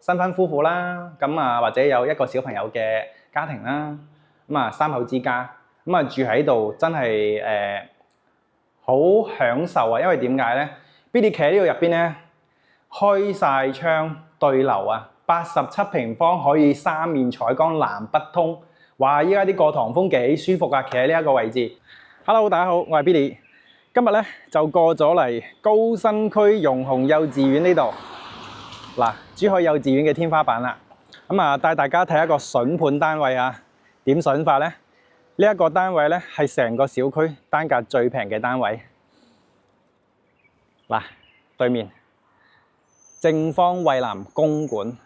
新婚夫婦啦，咁啊或者有一個小朋友嘅家庭啦，咁啊三口之家，咁啊住喺度真係好享受啊！因為點解咧？Billy 企喺呢度入邊咧，開晒窗對流啊，87平方可以三面採光南北通，哇！依家啲過堂風幾舒服啊！企喺呢一個位置。Hello， 大家好，我係 Billy。今日咧就過咗嚟高新區融虹幼稚園呢度，嗱，珠海幼稚園嘅天花板啦。咁啊，帶大家睇一個筍盤單位啊。點筍法咧？呢一個單位咧係成個小區單價最平嘅單位。嗱，對面正方蔚藍公館。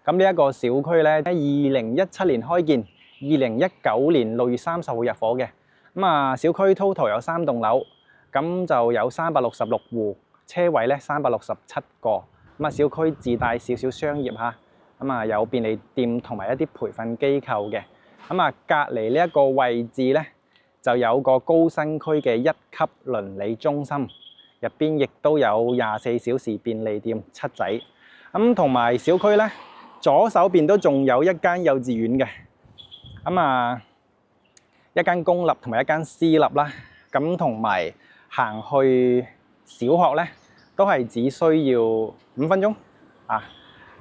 咁呢一個小區咧，喺2017年開建，2019年6月30號入伙嘅。咁啊，小區 total 有3棟樓。咁就有366戶，車位咧367個。咁啊，小區自帶少少商業嚇，咁啊有便利店同埋一啲培訓機構嘅。咁啊，隔離呢一個位置咧，就有個高新區嘅1級鄰里中心，入邊亦都有24小時便利店7仔。咁同埋小區咧，左手邊都仲有一間幼稚園嘅。咁啊，一間公立同埋一間私立啦。咁同埋行去小學咧，都係只需要5分鐘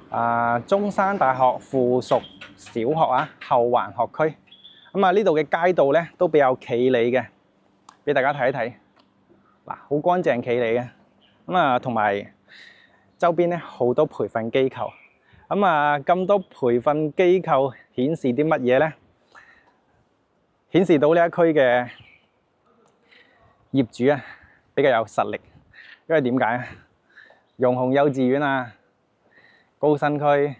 啊！中山大學附屬小學啊，後環學區。咁啊，呢度嘅街道咧都比較企理嘅，俾大家睇一睇。嗱，好乾淨企理嘅。咁啊，同埋周邊咧好多培訓機構。咁啊，咁多培訓機構顯示啲乜嘢咧？顯示到呢一區嘅業主啊，比較有實力，因為點解啊？融虹幼稚園啊，高新區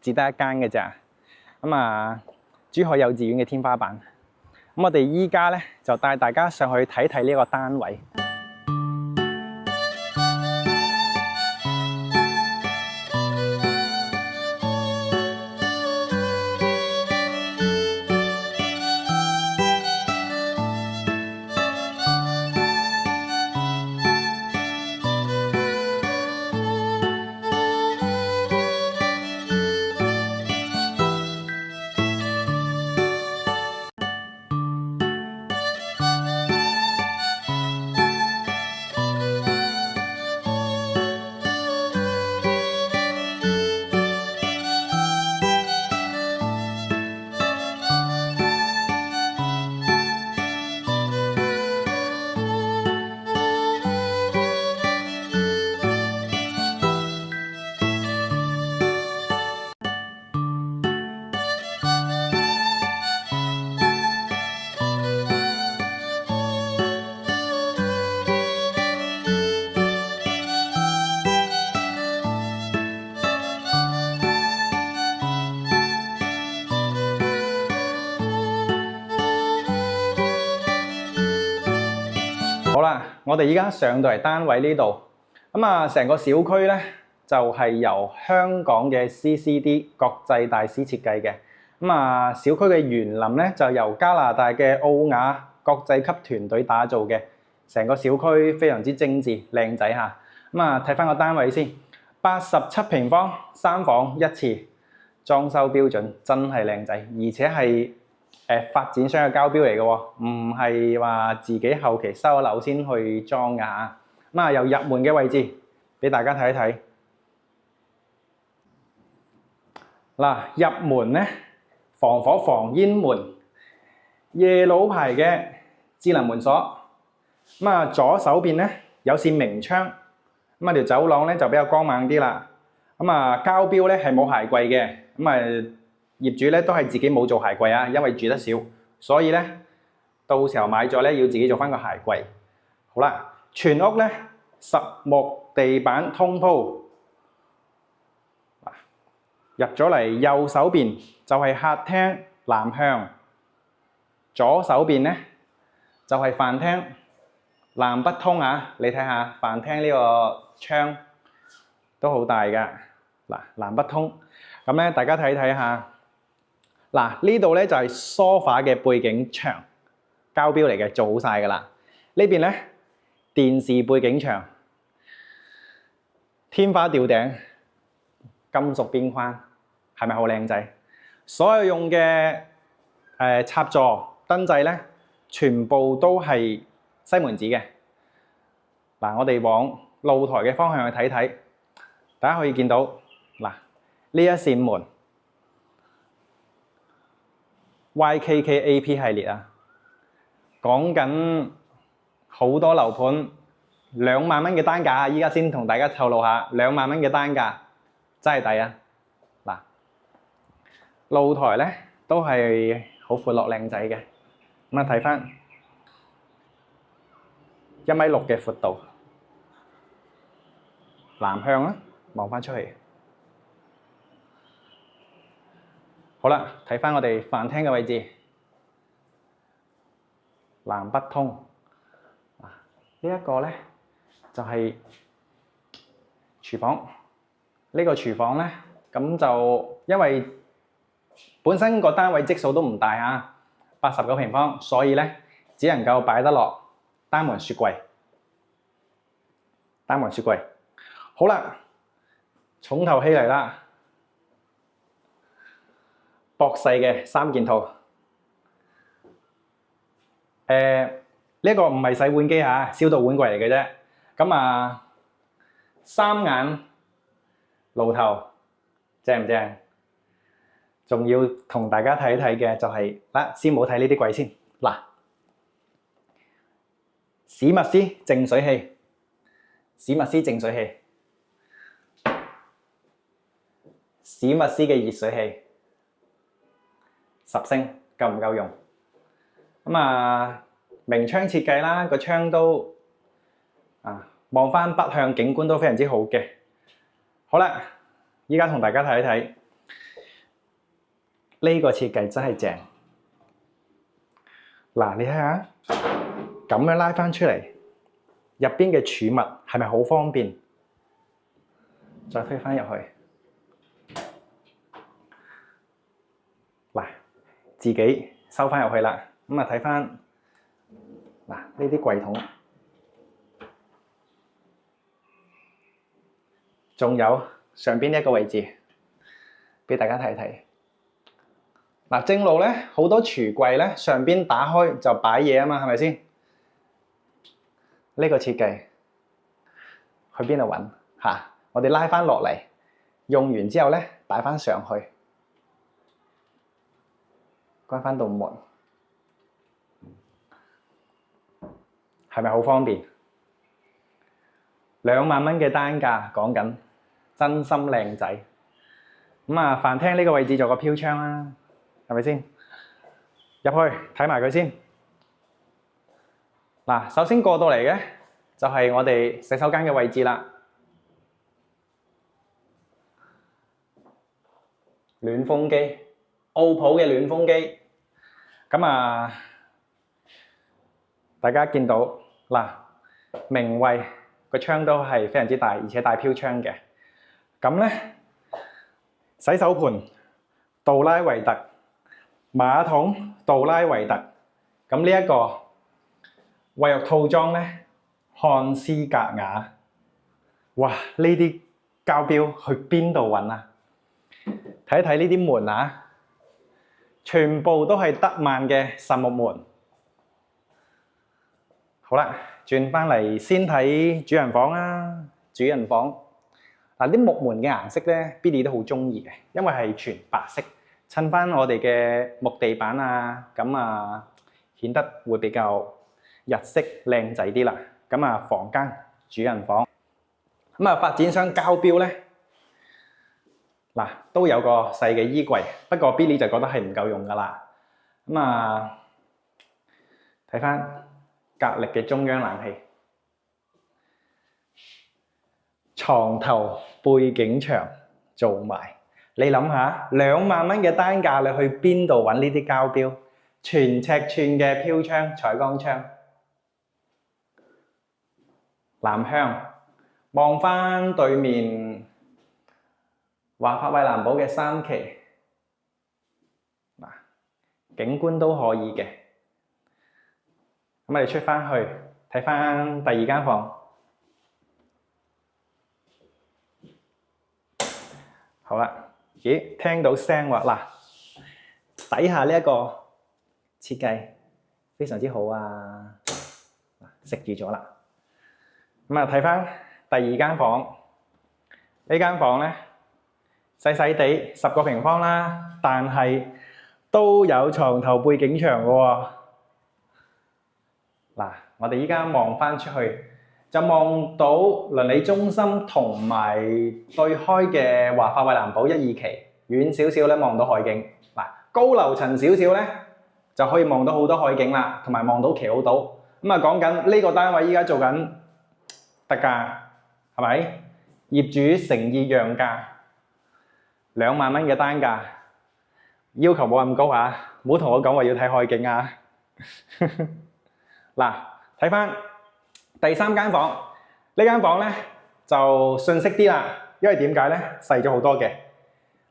只得一間嘅咋。咁啊，珠海幼稚園嘅天花板。咁我哋依家咧就帶大家上去睇睇呢個單位。好啦，我哋依家上到嚟單位呢度，咁啊，成個小區咧就係由香港嘅 CCD 國際大師設計嘅。咁啊，小區嘅園林咧就由加拿大嘅奧雅國際級團隊打造嘅。成個小區非常之精緻靚仔嚇。咁啊，睇翻個單位先，87平方3房1廁，裝修標準真係靚仔，而且係發展商嘅交標嚟嘅喎，唔係話自己後期收咗樓先去裝㗎嚇。咁啊，由入門嘅位置俾大家睇一睇。嗱，入門咧，防火防煙門，耶魯牌嘅智能門鎖。咁啊，左手邊咧有扇明窗，咁啊條走廊咧就比較光猛啲啦。咁啊，交標咧係冇鞋櫃嘅，咁啊業主咧都係自己冇做鞋櫃啊，因為住得少，所以咧到時候買咗咧要自己做翻個鞋櫃。好啦，全屋咧實木地板通鋪。入咗嚟右手邊就係客廳南向，左手邊咧就係飯廳南北通啊！你睇下飯廳呢個窗都好大㗎。嗱，南北通咁咧，大家睇睇下。嗱，呢度咧就係梳化嘅背景牆，交標嚟嘅，做好晒㗎啦。呢邊咧電視背景牆，天花吊頂，金屬邊框，係咪好靚仔？所有用嘅插座燈掣咧，全部都係西門子嘅。嗱，我哋往露台嘅方向去睇睇，大家可以見到嗱，呢一扇門 YKKAP 系列啊，講緊好多樓盤2萬蚊嘅單價，依家先同大家透露下2萬蚊嘅單價，真係抵啊！嗱，露台咧都係好闊落靚仔嘅，咁啊睇翻1.6米嘅闊度，南向啊，望翻出去。好啦，睇翻我哋飯廳嘅位置，南北通。呢一個咧就係廚房。呢個廚房咧，咁就因為本身個單位積數都唔大啊，89平方，所以咧只能夠擺得落單門雪櫃。單門雪櫃。好啦，重頭戲嚟啦，博世嘅3件套。呢個唔係洗碗機嚇，消毒碗櫃嚟嘅啫。咁啊，3眼爐頭正唔正？仲要同大家睇一睇嘅就係嗱，先唔好睇呢啲櫃先。嗱，史密斯淨水器，史密斯淨水器，史密斯嘅熱水器，10升夠唔夠用？咁啊，明窗設計啦，個窗都望翻北向景觀都非常之好嘅。好啦，依家同大家睇一睇呢個設計真係正。嗱，你睇下咁樣拉翻出嚟，入邊嘅儲物係咪好方便？再推翻入去，嗱，自己收翻入去啦。咁啊，睇翻嗱呢啲櫃桶，仲有上邊呢一個位置，俾大家睇睇。嗱，正路咧好多櫥櫃咧，上邊打開就擺嘢啊嘛，係咪先？呢個設計去邊度揾嚇？我哋拉翻落嚟，用完之後咧擺翻上去，關翻道門。係咪好方便？2萬蚊嘅單價講緊，真心靚仔。咁啊，飯廳呢個位置做個飄窗啦，係咪先？入去睇埋佢先。嗱，首先過到嚟嘅就係我哋洗手間嘅位置啦。暖風機，奧普嘅暖風機。咁啊，大家見到嗱，明衛個窗都係非常之大，而且帶飄窗嘅。咁咧，洗手盤杜拉維特，馬桶杜拉維特。咁呢一個衛浴套裝咧，漢斯格雅。哇！呢啲膠標去邊度揾啊？睇一睇呢啲門啊，全部都係德曼嘅實木門。好啦，轉翻嚟先睇主人房啊。主人房嗱，啲木門嘅顏色咧 ，Billy 都好中意嘅，因為係全白色，襯翻我哋嘅木地板啊，咁啊顯得會比較日式靚仔啲啦。咁啊，房間主人房咁啊，發展商交標咧嗱，都有個細嘅衣櫃，不過 Billy 就覺得係唔夠用噶啦。咁啊，睇翻格力嘅中央冷氣，床頭背景牆做埋。你諗下，2萬蚊嘅單價，你去邊度揾呢啲膠標？全尺寸嘅飄窗、採光窗，南向望翻對面華發惠藍寶嘅3期，嗱，景觀都可以嘅。咁我哋出翻去睇翻第2間房，好啦，咦，聽到聲喎，嗱，底下呢一個設計非常之好啊，食住咗啦。咁啊，睇翻第二間房，呢間房咧細細地10個平方啦，但係都有床頭背景牆嘅喎。嗱，我哋依家望翻出去，就望到鄰里中心同埋對開嘅華發惠南堡1、2期，遠少少咧望到海景。嗱，高樓層少少咧就可以望到好多海景啦，同埋望到奇好島。咁啊，講緊呢個單位依家做緊特價，係咪？業主誠意讓價，2萬蚊嘅單價，要求冇咁高啊！唔好同我講話要睇海景啊！嗱，睇翻第三間房，呢間房咧就遜色啲啦，因為點解咧？細咗好多嘅。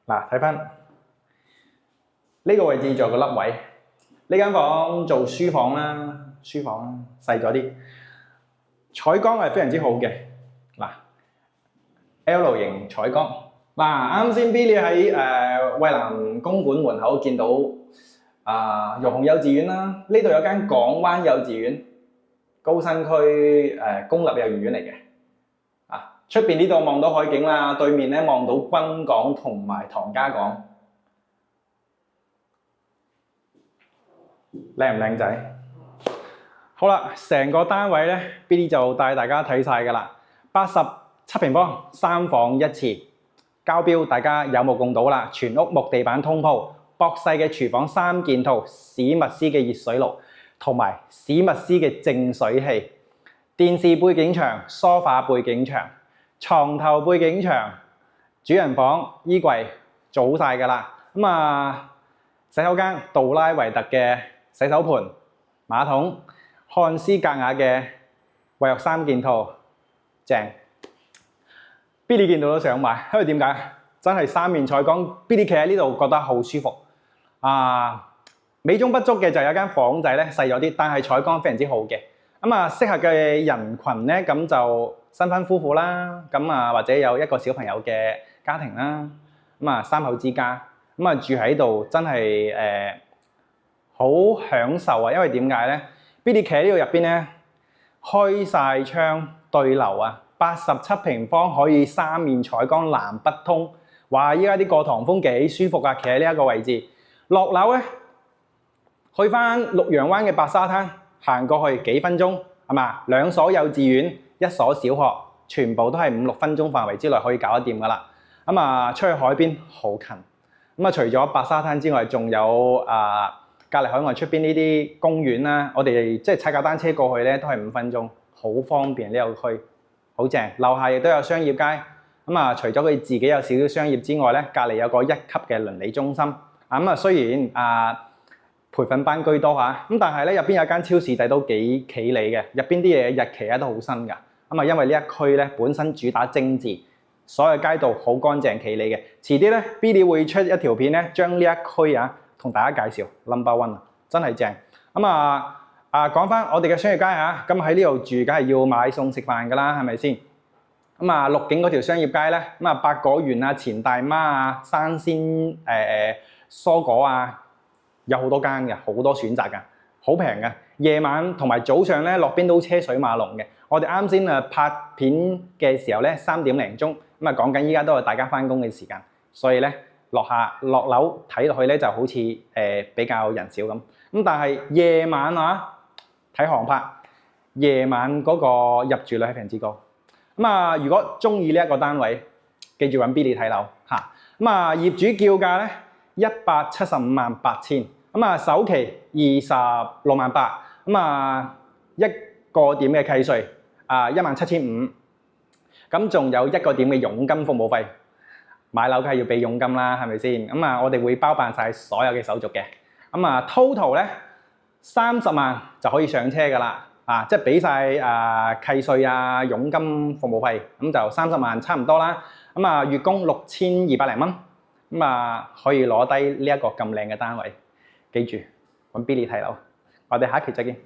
嗱，睇翻呢個位置做個凹位，呢間房做書房啦，書房細咗啲，採光係非常之好嘅。嗱 ，L 型採光。嗱，啱先 Billy 喺惠南公館門口見到榕虹幼稚園啦，呢度有間港灣幼稚園，高新區公立幼兒園嚟嘅。出邊呢度望到海景啦，對面咧望到軍港同埋唐家港，靚唔靚仔？好啦，成個單位咧 ，Billy 就帶大家睇晒㗎啦。87平方，3房1廁，交標大家有目共睹啦。全屋木地板通鋪，博細嘅廚房3件套，史密斯嘅熱水爐，同埋史密斯嘅淨水器，電視背景牆、梳化背景牆、床頭背景牆、主人房、衣櫃做好晒㗎啦。咁啊，洗手間杜拉維特嘅洗手盆、馬桶，漢斯格雅嘅衛浴3件套，正。Billy 見到都想買，因為點解？真係3面採光 ，Billy 企喺呢度覺得好舒服。美中不足嘅就有間房仔咧細咗啲，但係採光非常之好嘅。咁啊，適合嘅人群咧，咁就新婚夫婦啦，咁啊或者有1個小朋友嘅家庭啦，咁啊3口之家，咁啊住喺度真係好享受啊！因為點解咧 ？Billy 企喺呢度入邊咧，開晒窗對流啊！87平方可以3面採光南北通，哇！依家啲過堂風幾舒服啊！企喺呢一個位置，落樓咧去翻綠楊灣嘅白沙灘，行過去幾分鐘係嘛？2所幼稚園，1所小學，全部都係5、6分鐘範圍之內可以搞得掂噶啦。咁啊，出去海邊好近。咁啊，除咗白沙灘之外，仲有隔離海岸出邊呢啲公園啦。我哋即係踩架單車過去咧，都係5分鐘，好方便呢個區。好正，樓下亦都有商業街。咁啊，除咗佢自己有少少商業之外咧，隔離有個1級嘅鄰里中心。咁啊，雖然培訓班居多嚇，咁但係咧入邊有間超市仔都幾企理嘅，入邊啲嘢日期咧都好新㗎。咁啊，因為呢一區咧本身主打精緻，所有街道好乾淨企理嘅。遲啲咧 Billy 會出一條片咧，將呢一區同大家介紹 number one 啊，真係正。咁講翻我哋嘅商業街嚇，咁喺呢度住，梗係要買餸食飯㗎啦，係咪先？咁啊，鹿景嗰條商業街咧，咁啊百果園啊、錢大媽啊、生鮮蔬果啊，有好多間嘅，好多選擇㗎，好平嘅。夜晚同埋早上咧，落邊都車水馬龍嘅。我哋啱先拍片嘅時候咧，3點零鐘，咁啊講緊依家都係大家翻工嘅時間，所以咧落樓睇落去咧就好似比較人少咁。咁但係夜晚睇航拍，夜晚嗰個入住率係非常之高。咁如果中意呢一個單位，記住揾 Billy 睇樓嚇。咁業主叫價咧175萬8千，咁首期26萬8，咁1個點嘅契稅17500，咁仲有1個點嘅佣金服務費。買樓梗係要俾佣金啦，係咪先？咁我哋會包辦晒所有嘅手續嘅。咁total 咧30萬就可以上車㗎啦。即係俾晒契稅佣金服務費，咁就30萬差唔多啦。月供6200零蚊，可以攞低呢一個咁靚嘅單位。記住揾 Billy 睇樓，我哋下一期再見。